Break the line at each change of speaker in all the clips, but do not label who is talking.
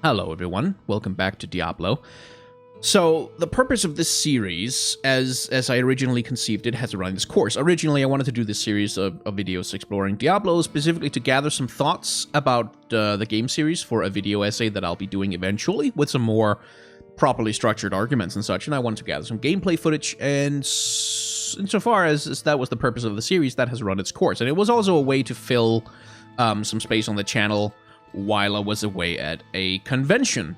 Hello everyone, welcome back to Diablo. So, the purpose of this series, as I originally conceived it, has run this course. Originally, I wanted to do this series of videos exploring Diablo, specifically to gather some thoughts about the game series for a video essay that I'll be doing eventually, with some more properly structured arguments and such, and I wanted to gather some gameplay footage, and insofar as that was the purpose of the series, that has run its course. And it was also a way to fill some space on the channel while I was away at a convention,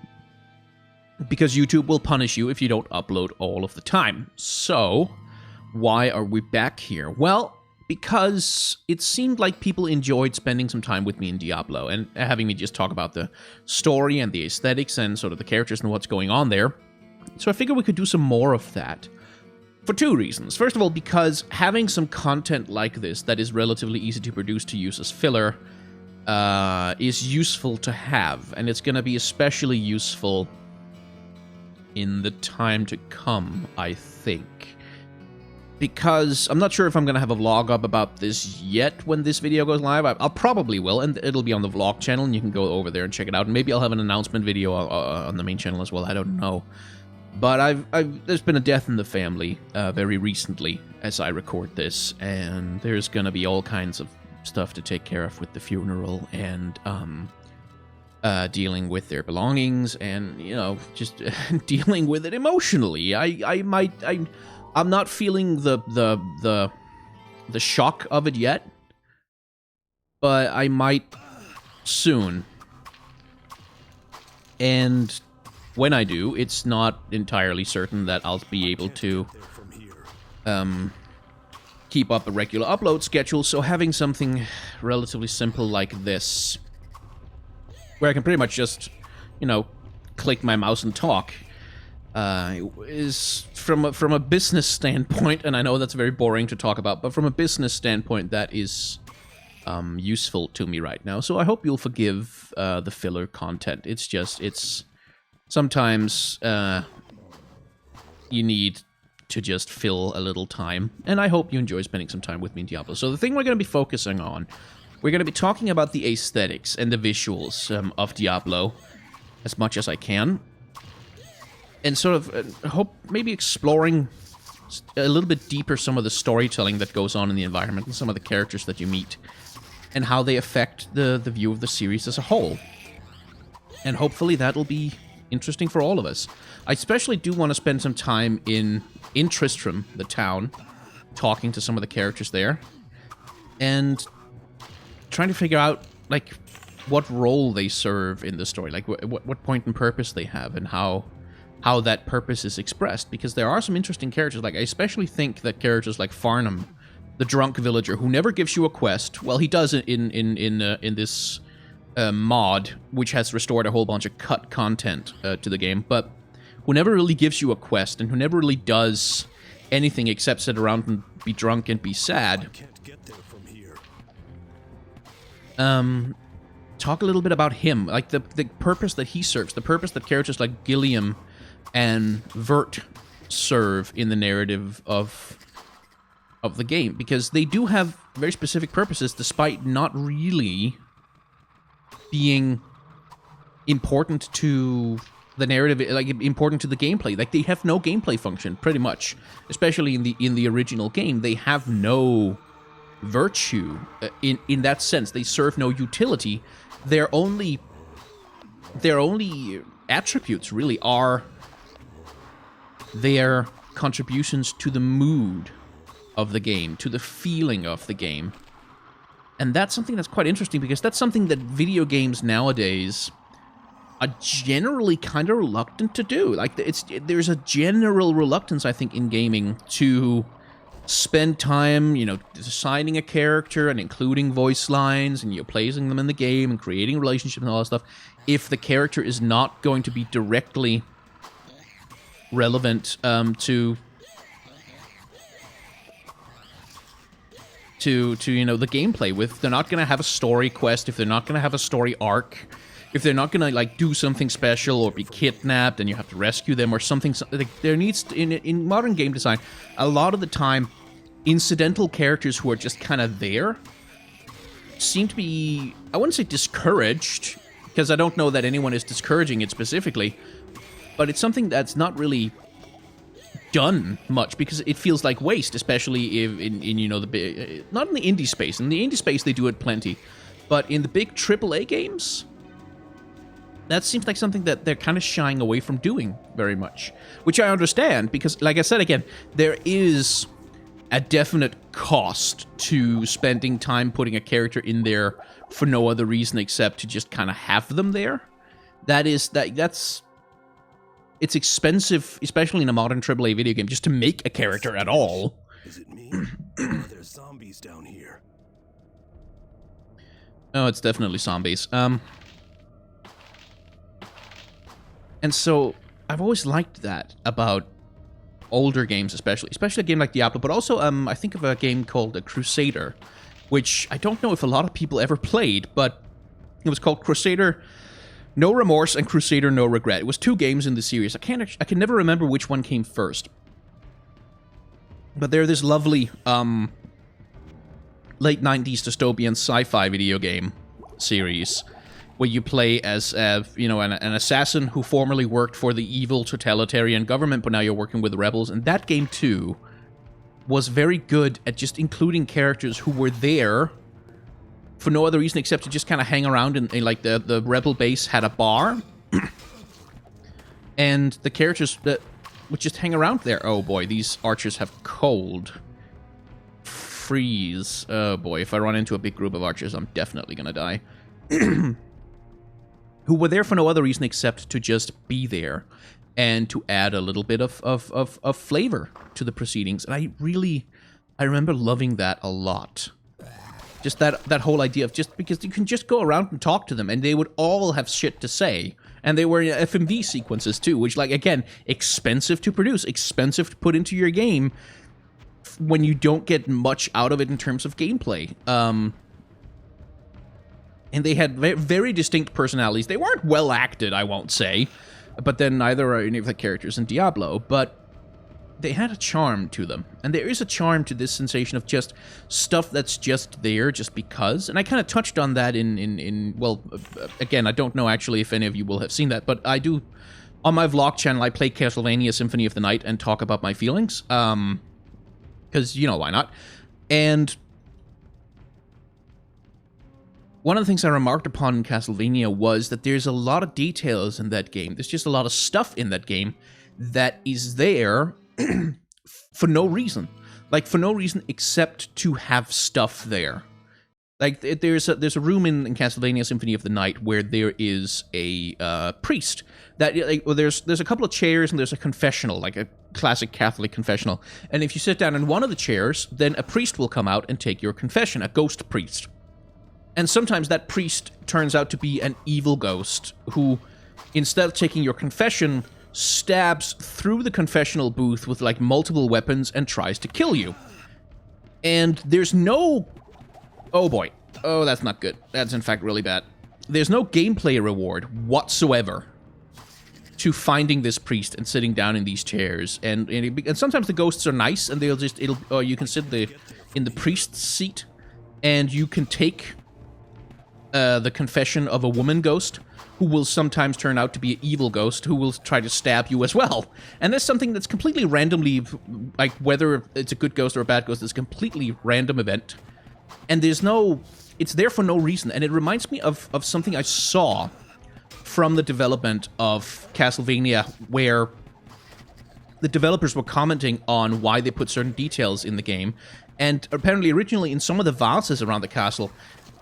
because YouTube will punish you if you don't upload all of the time. So, why are we back here? Well, because it seemed like people enjoyed spending some time with me in Diablo, and having me just talk about the story and the aesthetics and sort of the characters and what's going on there. So I figured we could do some more of that. For two reasons. First of all, because having some content like this that is relatively easy to produce to use as filler is useful to have, and it's going to be especially useful in the time to come, I think. Because I'm not sure if I'm going to have a vlog up about this yet when this video goes live. I'll probably will, and it'll be on the vlog channel, and you can go over there and check it out. And maybe I'll have an announcement video on the main channel as well, I don't know. But there's been a death in the family very recently as I record this, and there's going to be all kinds of stuff to take care of with the funeral, and dealing with their belongings, and, you know, just dealing with it emotionally. I'm not feeling the shock of it yet, but I might soon. And when I do, it's not entirely certain that I'll be able to keep up a regular upload schedule, so having something relatively simple like this, where I can pretty much just, you know, click my mouse and talk, is from a business standpoint, and I know that's very boring to talk about, but from a business standpoint, that is useful to me right now. So I hope you'll forgive the filler content. It's sometimes you need to just fill a little time, and I hope you enjoy spending some time with me in Diablo. So the thing we're going to be focusing on, we're going to be talking about the aesthetics and the visuals of Diablo as much as I can, and sort of hope maybe exploring a little bit deeper some of the storytelling that goes on in the environment and some of the characters that you meet, and how they affect the view of the series as a whole. And hopefully that'll be interesting for all of us. I especially do want to spend some time in Tristram, the town, talking to some of the characters there, and trying to figure out, like, what role they serve in the story, like what point and purpose they have, and how that purpose is expressed, because there are some interesting characters. Like, I especially think that characters like Farnum, the drunk villager, who never gives you a quest. Well, he does it in this mod, which has restored a whole bunch of cut content to the game, but who never really gives you a quest, and who never really does anything except sit around and be drunk and be sad. Talk a little bit about him, like the purpose that he serves, the purpose that characters like Gilliam and Vert serve in the narrative of the game, because they do have very specific purposes, despite not really being important to the narrative, like important to the gameplay. Like, they have no gameplay function, pretty much. Especially in the original game, they have no virtue in that sense. They serve no utility. Their only attributes really are their contributions to the mood of the game, to the feeling of the game. And that's something that's quite interesting, because that's something that video games nowadays are generally kind of reluctant to do. Like, there's a general reluctance, I think, in gaming to spend time, you know, designing a character and including voice lines, and, you know, placing them in the game and creating relationships and all that stuff, if the character is not going to be directly relevant to you know, the gameplay. With, they're not going to have a story quest, if they're not going to have a story arc, if they're not going to, like, do something special or be kidnapped and you have to rescue them or something. Like, there needs to, in modern game design, a lot of the time, incidental characters who are just kind of there seem to be, I wouldn't say discouraged, because I don't know that anyone is discouraging it specifically, but it's something that's not really done much because it feels like waste, especially if in you know, the big, not in the indie space. In the indie space, they do it plenty, but in the big AAA games, that seems like something that they're kind of shying away from doing very much, which I understand because, like I said again, there is a definite cost to spending time putting a character in there for no other reason except to just kind of have them there. That's it's expensive, especially in a modern AAA video game, just to make a character at all.
Is it me? There's zombies down here.
Oh, it's definitely zombies. And so I've always liked that about older games, especially a game like Diablo, but also I think of a game called Crusader, which I don't know if a lot of people ever played, but it was called Crusader No Remorse and Crusader No Regret. It was 2 games in the series. I can never remember which one came first. But they're this lovely late 90s dystopian sci-fi video game series where you play as you know, an assassin who formerly worked for the evil totalitarian government, but now you're working with the rebels. And that game too was very good at just including characters who were there for no other reason except to just kind of hang around in like the rebel base had a bar. And the characters that would just hang around there. Oh boy, these archers have cold. Freeze. Oh boy, if I run into a big group of archers, I'm definitely gonna die. Who were there for no other reason except to just be there and to add a little bit of flavor to the proceedings. And I remember loving that a lot. Just that whole idea of just because you can just go around and talk to them and they would all have shit to say. And they were FMV sequences too, which, like, again, expensive to produce, expensive to put into your game when you don't get much out of it in terms of gameplay. And they had very distinct personalities. They weren't well acted, I won't say, but then neither are any of the characters in Diablo, but they had a charm to them. And there is a charm to this sensation of just stuff that's just there just because. And I kind of touched on that well, again, I don't know actually if any of you will have seen that, but I do, on my vlog channel, I play Castlevania Symphony of the Night and talk about my feelings. Because, you know, why not? And one of the things I remarked upon in Castlevania was that there's a lot of details in that game. There's just a lot of stuff in that game that is there for no reason. Like, for no reason except to have stuff there. Like, there's a room in Castlevania Symphony of the Night where there is a priest. That, like, well, there's a couple of chairs and there's a confessional, like a classic Catholic confessional. And if you sit down in one of the chairs, then a priest will come out and take your confession, a ghost priest. And sometimes that priest turns out to be an evil ghost who, instead of taking your confession, stabs through the confessional booth with, like, multiple weapons and tries to kill you. And there's no... Oh boy. Oh, that's not good. That's in fact really bad. There's no gameplay reward whatsoever to finding this priest and sitting down in these chairs. And sometimes the ghosts are nice and you can sit in the priest's seat and you can take the confession of a woman ghost who will sometimes turn out to be an evil ghost who will try to stab you as well. And that's something that's completely randomly, like, whether it's a good ghost or a bad ghost, it's a completely random event. And it's there for no reason. And it reminds me of something I saw from the development of Castlevania, where the developers were commenting on why they put certain details in the game. And apparently originally in some of the vases around the castle,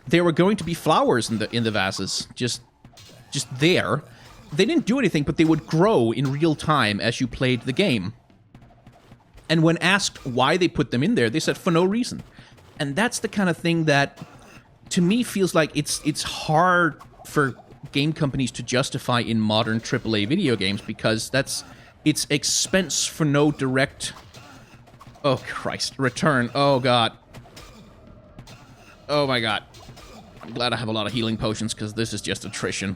there were going to be flowers in the vases, just there. They didn't do anything, but they would grow in real time as you played the game. And when asked why they put them in there, they said for no reason. And that's the kind of thing that, to me, feels like it's hard for game companies to justify in modern AAA video games, because it's expense for no direct... Oh, Christ. Return. Oh, God. Oh, my God. I'm glad I have a lot of healing potions, because this is just attrition.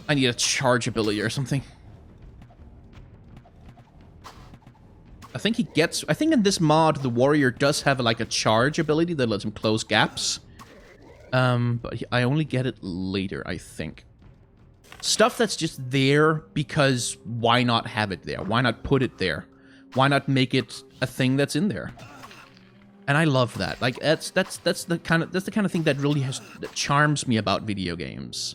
I need a charge ability or something. I think in this mod, the warrior does have, like, a charge ability that lets him close gaps. But I only get it later, I think. Stuff that's just there because why not have it there? Why not put it there? Why not make it a thing that's in there? And I love that. Like that's the kind of thing that really that charms me about video games.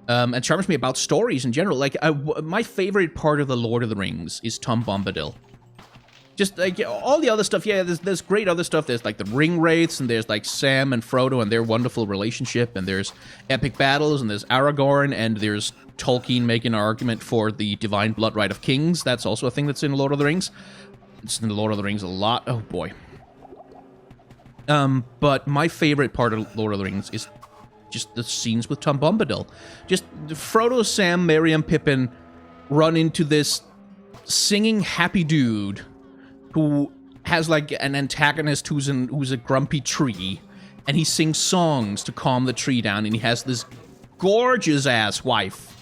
And charms me about stories in general. Like my favorite part of the Lord of the Rings is Tom Bombadil. Just like all the other stuff, yeah, there's great other stuff. There's like the ring wraiths, and there's like Sam and Frodo and their wonderful relationship, and there's epic battles, and there's Aragorn, and there's Tolkien making an argument for the divine blood right of kings. That's also a thing that's in Lord of the Rings. It's in Lord of the Rings a lot. Oh boy. But my favorite part of Lord of the Rings is just the scenes with Tom Bombadil. Just Frodo, Sam, Merry, and Pippin run into this singing happy dude who has like an antagonist who's a grumpy tree, and he sings songs to calm the tree down, and he has this gorgeous ass wife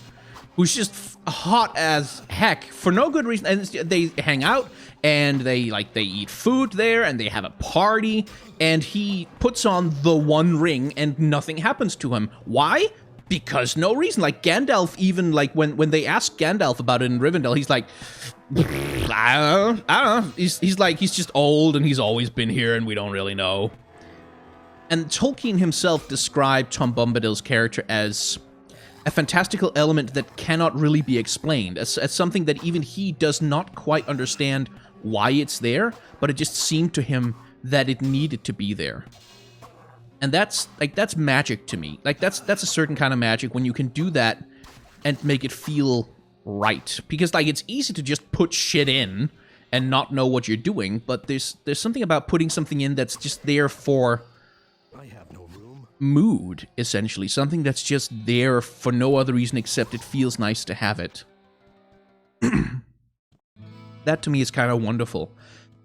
who's just hot as heck for no good reason, and they hang out and they eat food there and they have a party, and he puts on the One Ring and nothing happens to him. Why? Because no reason. Like Gandalf, even like when they ask Gandalf about it in Rivendell, he's like, I don't know. He's like, he's just old and he's always been here and we don't really know. And Tolkien himself described Tom Bombadil's character as a fantastical element that cannot really be explained, as something that even he does not quite understand why it's there, but it just seemed to him that it needed to be there. And that's magic to me. Like that's a certain kind of magic when you can do that and make it feel right. Because like it's easy to just put shit in and not know what you're doing, but there's something about putting something in that's just there for
I have no room.
Mood, essentially. Something that's just there for no other reason except it feels nice to have it. That to me is kind of wonderful.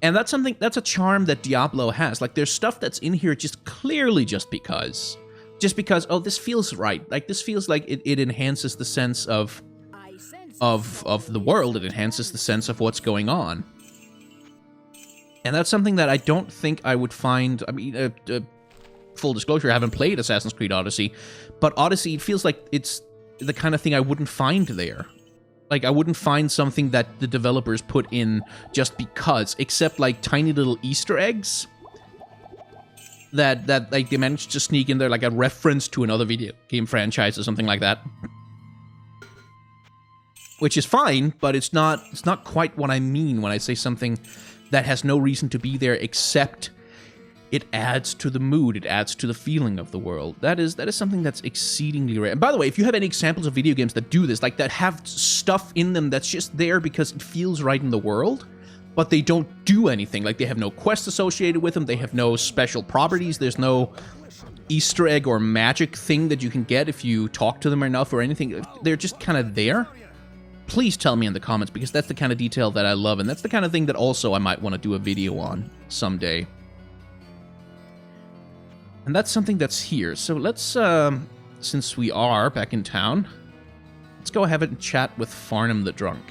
And that's a charm that Diablo has. Like, there's stuff that's in here just clearly just because, oh, this feels right. Like, this feels like it enhances the sense of the world. It enhances the sense of what's going on. And that's something that I don't think I would find. I mean, full disclosure, I haven't played Assassin's Creed Odyssey, but Odyssey, it feels like it's the kind of thing I wouldn't find there. Like, I wouldn't find something that the developers put in just because, except, like, tiny little Easter eggs that like, they managed to sneak in there, like a reference to another video game franchise or something like that. Which is fine, but it's not quite what I mean when I say something that has no reason to be there except it adds to the mood, it adds to the feeling of the world. That is something that's exceedingly rare. And by the way, if you have any examples of video games that do this, like that have stuff in them that's just there because it feels right in the world, but they don't do anything, like they have no quest associated with them, they have no special properties, there's no Easter egg or magic thing that you can get if you talk to them enough or anything, they're just kind of there. Please tell me in the comments, because that's the kind of detail that I love, and that's the kind of thing that also I might want to do a video on someday. And that's something that's here. So let's, since we are back in town, let's go ahead and chat with Farnum the Drunk.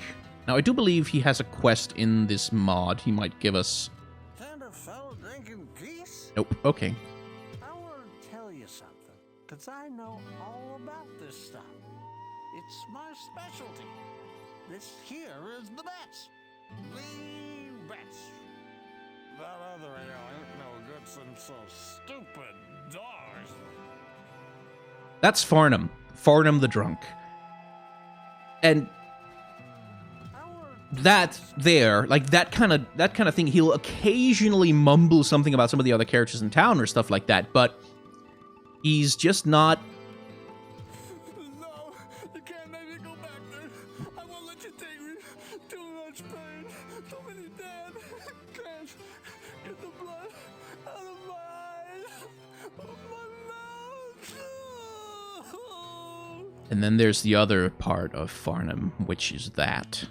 Now, I do believe he has a quest in this mod he might give us.
Kind of fellow drinking peace?
Nope, okay.
I want to tell you something, because I know all about this stuff. It's my specialty. This here is the best. The best. That other ain't no good since so stupid dogs.
That's Farnum. Farnum the Drunk. And that there, like that kind of thing, he'll occasionally mumble something about some of the other characters in town or stuff like that, but he's just not.
No, you can't make me go back there. I won't let you take me. Too much pain. Too many dead. Can't get the blood out of my eyes. Of my mouth.
And then there's the other part of Farnum, which is that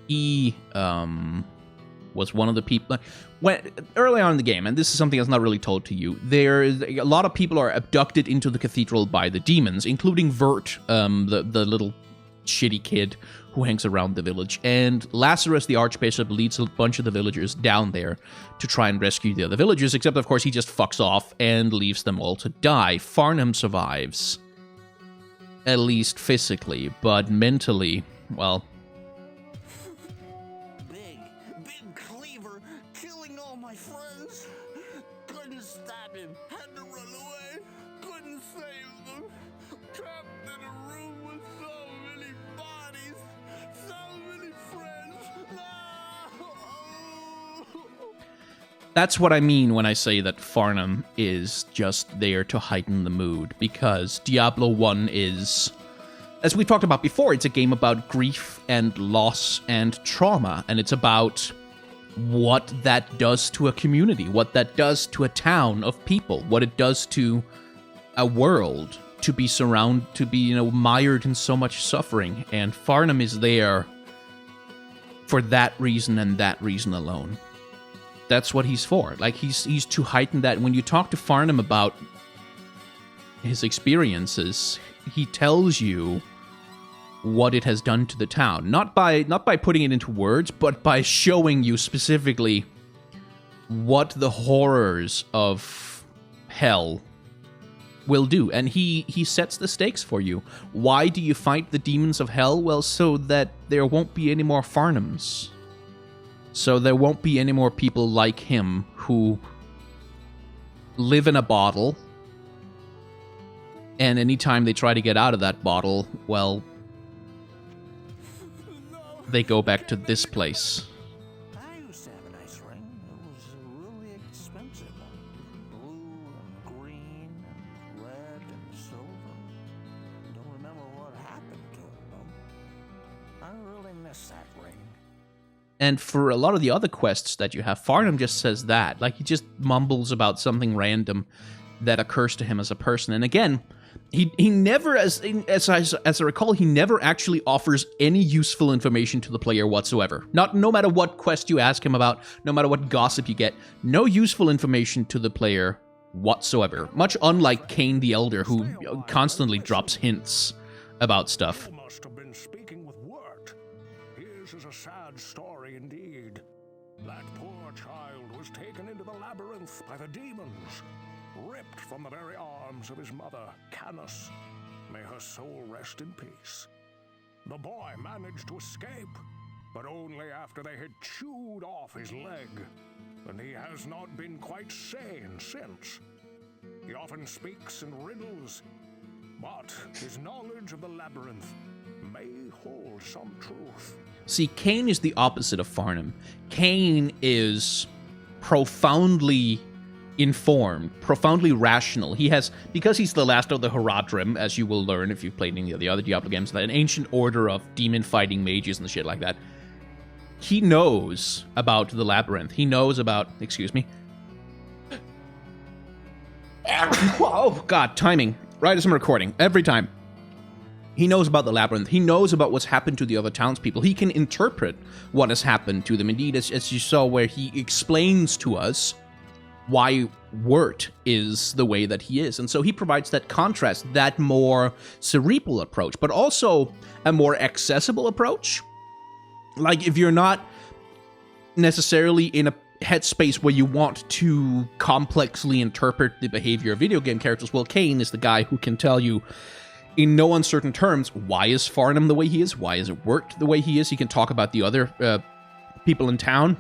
he was one of the people when early on in the game, and this is something that's not really told to you. There's a lot of people are abducted into the cathedral by the demons, including Vert, the little shitty kid who hangs around the village. And Lazarus, the archbishop, leads a bunch of the villagers down there to try and rescue the other villagers, except, of course, he just fucks off and leaves them all to die. Farnum survives. At least physically, but mentally, well...
Big cleaver, killing all my friends. Couldn't stop him, had to run away. Couldn't save them. Trapped in a room with so many bodies, so many friends. No!
That's what I mean when I say that Farnum is just there to heighten the mood, because Diablo 1 is, as we talked about before, it's a game about grief and loss and trauma, and it's about what that does to a community, what that does to a town of people, what it does to a world to be mired in so much suffering, and Farnum is there for that reason and that reason alone. That's what he's for. Like, he's to heighten that. When you talk to Farnum about his experiences, he tells you what it has done to the town. Not by putting it into words, but by showing you specifically what the horrors of hell will do. And he sets the stakes for you. Why do you fight the demons of hell? Well, so that there won't be any more Farnums. So there won't be any more people like him who live in a bottle, and anytime they try to get out of that bottle, well, they go back to this place.
I used to have a nice ring. It was really expensive. Blue and green and red and silver. Don't remember what happened to it, though. I really miss that ring.
And for a lot of the other quests that you have, Farnum just says that. Like, he just mumbles about something random that occurs to him as a person. And again, he never, as I recall, he never actually offers any useful information to the player whatsoever. No matter what quest you ask him about, no matter what gossip you get, no useful information to the player whatsoever. Much unlike Kane the Elder, who constantly drops hints about stuff.
You must have been speaking with Wirt. His is a sad story indeed. That poor child was taken into the labyrinth by the demons, ripped from the very arms of his mother, Canis. May her soul rest in peace. The boy managed to escape, but only after they had chewed off his leg, and he has not been quite sane since. He often speaks in riddles, but his knowledge of the labyrinth may hold some truth.
See, Kane is the opposite of Farnum. Kane is profoundly informed, profoundly rational. He has, because he's the last of the Horadrim, as you will learn if you've played any of the other Diablo games, an ancient order of demon-fighting mages and shit like that. He knows about the labyrinth. He knows about... Excuse me. Oh, God, timing. Right as I'm recording. Every time. He knows about the labyrinth. He knows about what's happened to the other townspeople. He can interpret what has happened to them. Indeed, as you saw, where he explains to us why Wirt is the way that he is. And so he provides that contrast, that more cerebral approach, but also a more accessible approach. Like, if you're not necessarily in a headspace where you want to complexly interpret the behavior of video game characters, well, Kane is the guy who can tell you in no uncertain terms, why is Farnum the way he is? Why is it Wirt the way he is? He can talk about the other people in town,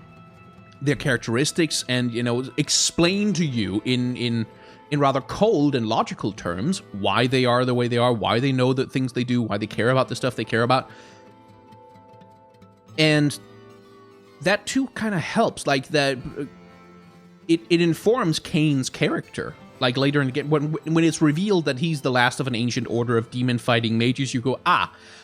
their characteristics, and, explain to you in rather cold and logical terms why they are the way they are, why they know the things they do, why they care about the stuff they care about. And that too kind of helps, like that. It informs Kane's character. Like later in the game, when it's revealed that he's the last of an ancient order of demon-fighting mages, you go,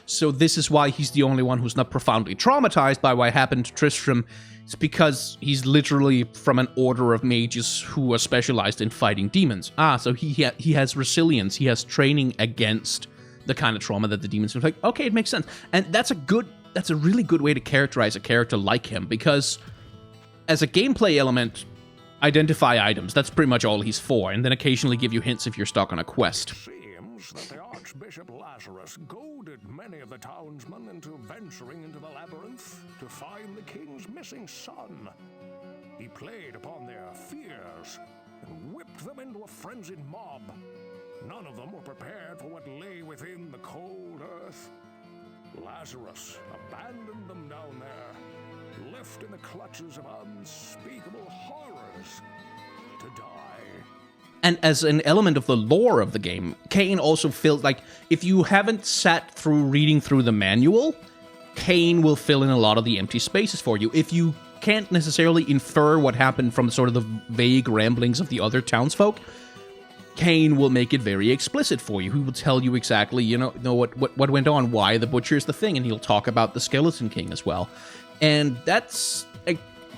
so this is why he's the only one who's not profoundly traumatized by what happened to Tristram. It's because he's literally from an order of mages who are specialized in fighting demons. So he has resilience. He has training against the kind of trauma that the demons are. Like, okay, it makes sense. And that's a really good way to characterize a character like him, because as a gameplay element, identify items. That's pretty much all he's for, and then occasionally give you hints if you're stuck on a quest.
Seems seems that the Archbishop Lazarus goaded many of the townsmen into venturing into the labyrinth to find the king's missing son. He played upon their fears and whipped them into a frenzied mob. None of them were prepared for what lay within the cold earth. Lazarus abandoned them down there, left in the clutches of unspeakable horrors to die.
And as an element of the lore of the game, Kane also feels like if you haven't sat through reading through the manual, Kane will fill in a lot of the empty spaces for you. If you can't necessarily infer what happened from sort of the vague ramblings of the other townsfolk, Kane will make it very explicit for you. He will tell you exactly, what went on, why the butcher is the thing, and he'll talk about the Skeleton King as well. And that's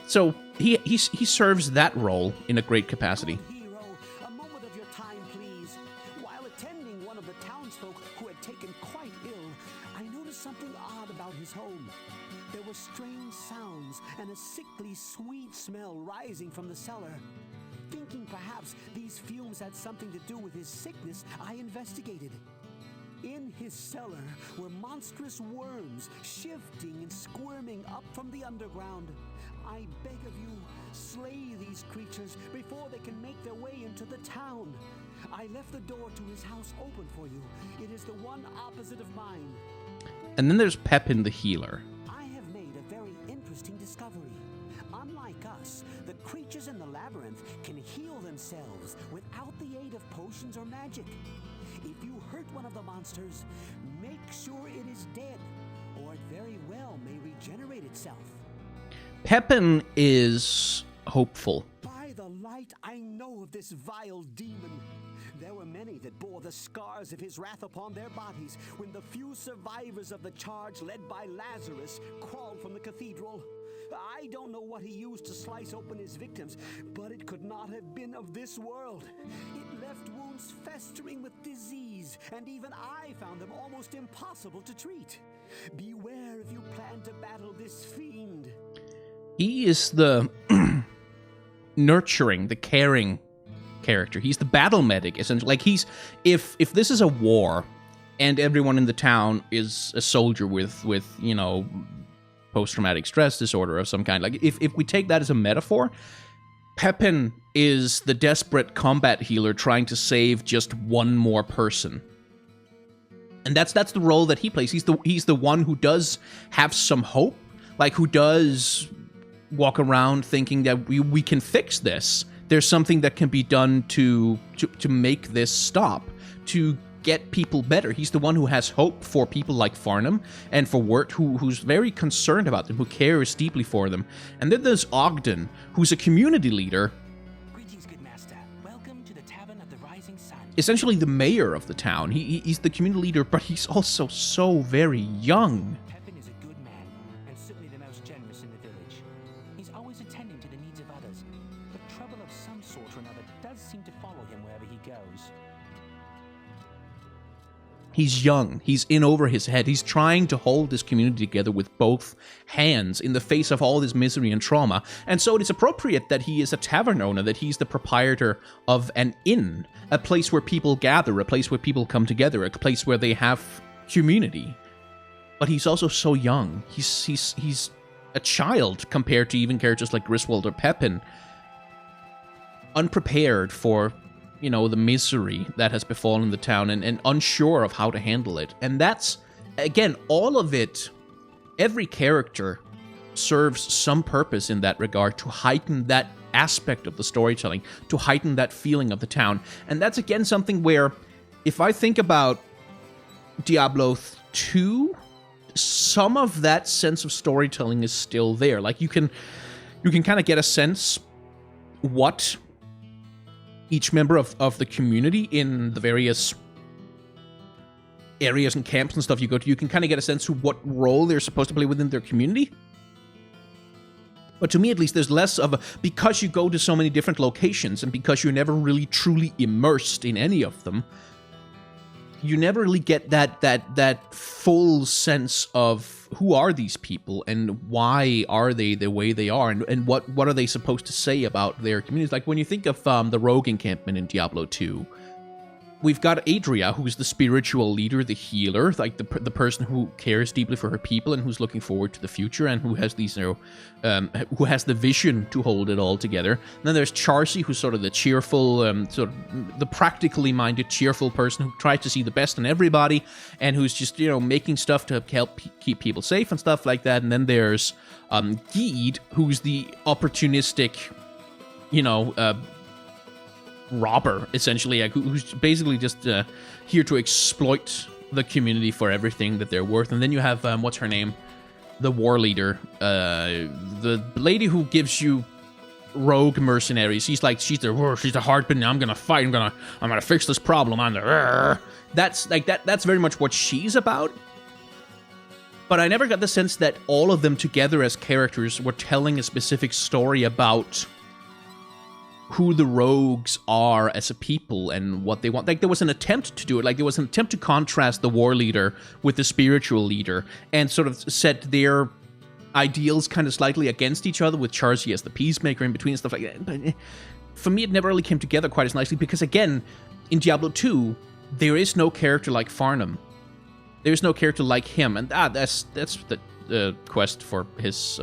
so he serves that role in a great capacity.
Hero, a moment of your time, please. While attending one of the townsfolk who had taken quite ill, I noticed something odd about his home. There were strange sounds and a sickly sweet smell rising from the cellar. Thinking perhaps these fumes had something to do with his sickness, I investigated. In his cellar were monstrous worms shifting and squirming up from the underground. I beg of you, slay these creatures before they can make their way into the town. I left the door to his house open for you. It is the one opposite of mine.
And then there's Pepin the healer.
I have made a very interesting discovery. Unlike us, the creatures in the labyrinth can heal themselves without the aid of potions or magic. If you hurt one of the monsters, make sure it is dead, or it very well may regenerate itself.
Pepin is hopeful.
By the light I know of this vile demon. There were many that bore the scars of his wrath upon their bodies when the few survivors of the charge led by Lazarus crawled from the cathedral. I don't know what he used to slice open his victims, but it could not have been of this world. It left wounds festering with disease, and even I found them almost impossible to treat. Beware if you plan to battle this fiend.
He is the nurturing, the caring character. He's the battle medic, essentially. Like if this is a war, and everyone in the town is a soldier with post-traumatic stress disorder of some kind. Like, if we take that as a metaphor, Pepin is the desperate combat healer trying to save just one more person. And that's the role that he plays. He's the one who does have some hope, like who does walk around thinking that we can fix this. There's something that can be done to make this stop, to get people better. He's the one who has hope for people like Farnum and for Wirt, who's very concerned about them, who cares deeply for them. And then there's Ogden, who's a community leader.
Greetings, good master. Welcome to the Tavern of the Rising Sun.
Essentially the mayor of the town. He's the community leader, but he's also so very young.
Pepin is a good man, and certainly the most generous in the village. He's always attending to the needs of others, but trouble of some sort or another does seem to follow him wherever he goes.
He's young. He's in over his head. He's trying to hold this community together with both hands in the face of all this misery and trauma. And so it is appropriate that he is a tavern owner, that he's the proprietor of an inn, a place where people gather, a place where people come together, a place where they have community. But he's also so young. He's a child compared to even characters like Griswold or Pepin. Unprepared for the misery that has befallen the town and unsure of how to handle it. And that's, again, all of it, every character serves some purpose in that regard to heighten that aspect of the storytelling, to heighten that feeling of the town. And that's, again, something where, if I think about Diablo 2, some of that sense of storytelling is still there. Like, you can kind of get a sense what each member of the community in the various areas and camps and stuff you go to, you can kind of get a sense of what role they're supposed to play within their community. But to me, at least, there's less of a... Because you go to so many different locations, and because you're never really truly immersed in any of them, you never really get that full sense of who are these people and why are they the way they are, and what are they supposed to say about their communities. Like when you think of the rogue encampment in Diablo 2, we've got Adria, who's the spiritual leader, the healer, like the person who cares deeply for her people and who's looking forward to the future and who has these, who has the vision to hold it all together. And then there's Charcy, who's sort of the cheerful, sort of the practically minded, cheerful person who tries to see the best in everybody and who's just, making stuff to help keep people safe and stuff like that. And then there's Geed, who's the opportunistic, robber, essentially, who's basically just here to exploit the community for everything that they're worth. And then you have, what's her name? The war leader. The lady who gives you rogue mercenaries. She's the hardbin. I'm gonna fight. I'm gonna fix this problem. That's very much what she's about. But I never got the sense that all of them together as characters were telling a specific story about who the rogues are as a people and what they want. Like, there was an attempt to do it. Like, there was an attempt to contrast the war leader with the spiritual leader and sort of set their ideals kind of slightly against each other, with Charcy as the peacemaker in between and stuff like that. But for me, it never really came together quite as nicely because, again, in Diablo 2, there is no character like Farnum. There's no character like him. And that's the quest for his...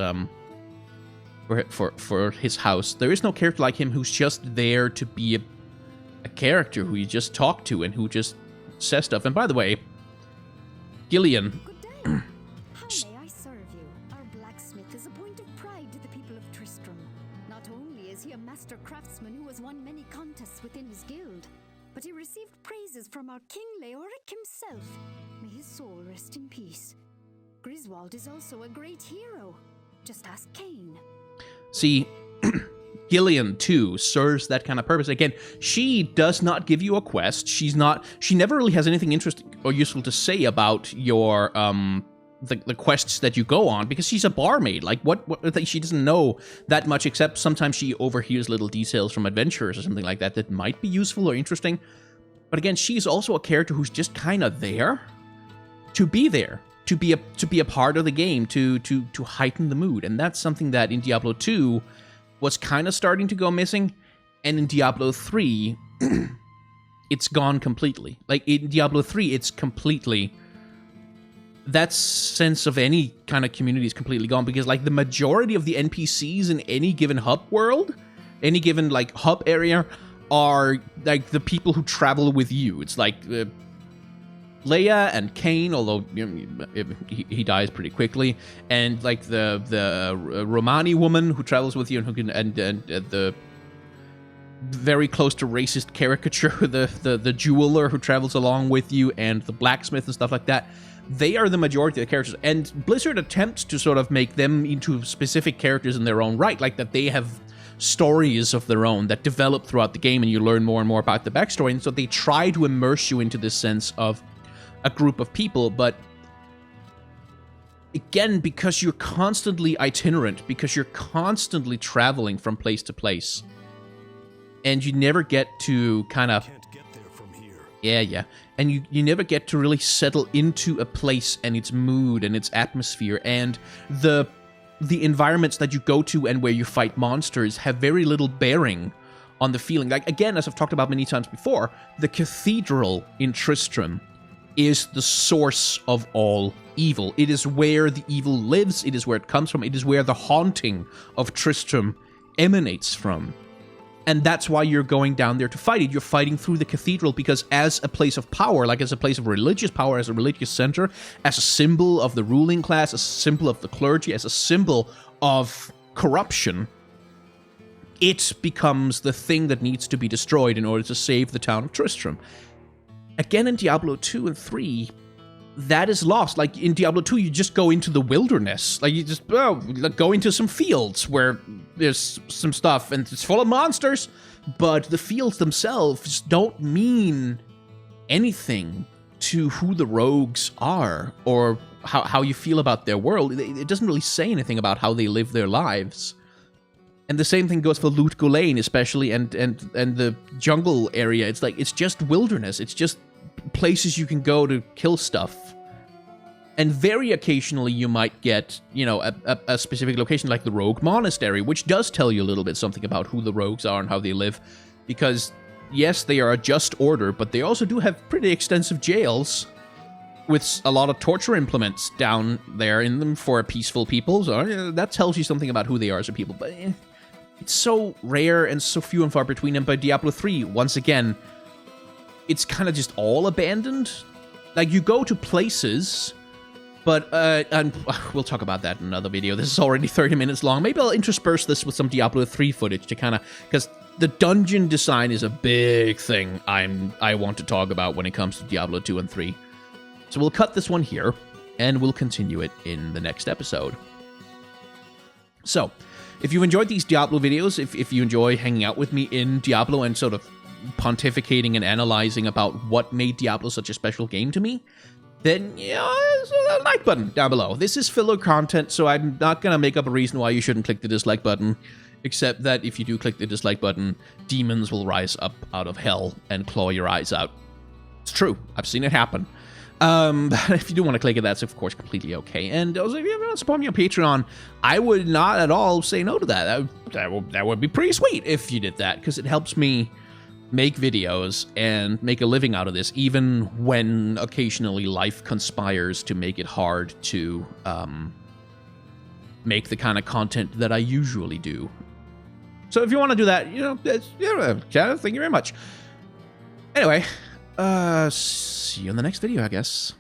For his house. There is no character like him who's just there to be a character who you just talk to and who just says stuff. And by the way, Gillian...
Good day. How may I serve you? Our blacksmith is a point of pride to the people of Tristram. Not only is he a master craftsman who has won many contests within his guild, but he received praises from our King Leoric himself. May his soul rest in peace. Griswold is also a great hero. Just ask Kane.
See, Gillian, too, serves that kind of purpose. Again, she does not give you a quest. She never really has anything interesting or useful to say about your, the quests that you go on, because she's a barmaid. Like, what she doesn't know that much, except sometimes she overhears little details from adventurers or something like that that might be useful or interesting. But again, she's also a character who's just kind of there to be there. To be a part of the game, to heighten the mood. And that's something that in Diablo 2 was kind of starting to go missing. And in Diablo 3, it's gone completely. Like, in Diablo 3, it's completely... that sense of any kind of community is completely gone, because, like, the majority of the NPCs in any given hub world, any given, like, hub area, are, like, the people who travel with you. It's like... Leia and Kane, although he dies pretty quickly, and like the Romani woman who travels with you and who can and the very close to racist caricature, the jeweler who travels along with you, and the blacksmith and stuff like that. They are the majority of the characters, and Blizzard attempts to sort of make them into specific characters in their own right, like that they have stories of their own that develop throughout the game, and you learn more and more about the backstory, and so they try to immerse you into this sense of a group of people. But again, because you're constantly itinerant, because you're constantly traveling from place to place, and you never get to kind of...
Can't get there from here.
Yeah. And you never get to really settle into a place and its mood and its atmosphere, and the environments that you go to and where you fight monsters have very little bearing on the feeling. Like, again, as I've talked about many times before, the cathedral in Tristram is the source of all evil. It is where the evil lives. It is where it comes from. It is where the haunting of Tristram emanates from. And that's why you're going down there to fight it. You're fighting through the cathedral because as a place of power, like as a place of religious power, as a religious center, as a symbol of the ruling class, as a symbol of the clergy, as a symbol of corruption, it becomes the thing that needs to be destroyed in order to save the town of Tristram. Again, in Diablo 2 and 3, that is lost. Like, in Diablo 2, you just go into the wilderness. Like, you just go into some fields where there's some stuff, and it's full of monsters, but the fields themselves don't mean anything to who the rogues are, or how you feel about their world. It doesn't really say anything about how they live their lives. And the same thing goes for Lut Gholein, especially, and the jungle area. It's like, it's just wilderness. It's just places you can go to kill stuff. And very occasionally you might get, a specific location like the Rogue Monastery, which does tell you a little bit something about who the rogues are and how they live. Because yes, they are a just order, but they also do have pretty extensive jails with a lot of torture implements down there in them for peaceful people. So that tells you something about who they are as a people. But it's so rare and so few and far between. And by Diablo 3, once again, it's kind of just all abandoned. Like, you go to places, but and we'll talk about that in another video. This is already 30 minutes long. Maybe I'll intersperse this with some Diablo 3 footage to kind of, because the dungeon design is a big thing I want to talk about when it comes to Diablo 2 and 3. So we'll cut this one here, and we'll continue it in the next episode. So, if you enjoyed these Diablo videos, if you enjoy hanging out with me in Diablo and sort of pontificating and analyzing about what made Diablo such a special game to me, then, there's a like button down below. This is filler content, so I'm not going to make up a reason why you shouldn't click the dislike button, except that if you do click the dislike button, demons will rise up out of hell and claw your eyes out. It's true. I've seen it happen. But if you do want to click it, that's of course completely okay. And also, if you want to support me on Patreon, I would not at all say no to that. That would be pretty sweet if you did that, because it helps me make videos and make a living out of this, even when occasionally life conspires to make it hard to make the kind of content that I usually do. So if you want to do that, thank you very much. Anyway, see you in the next video, I guess.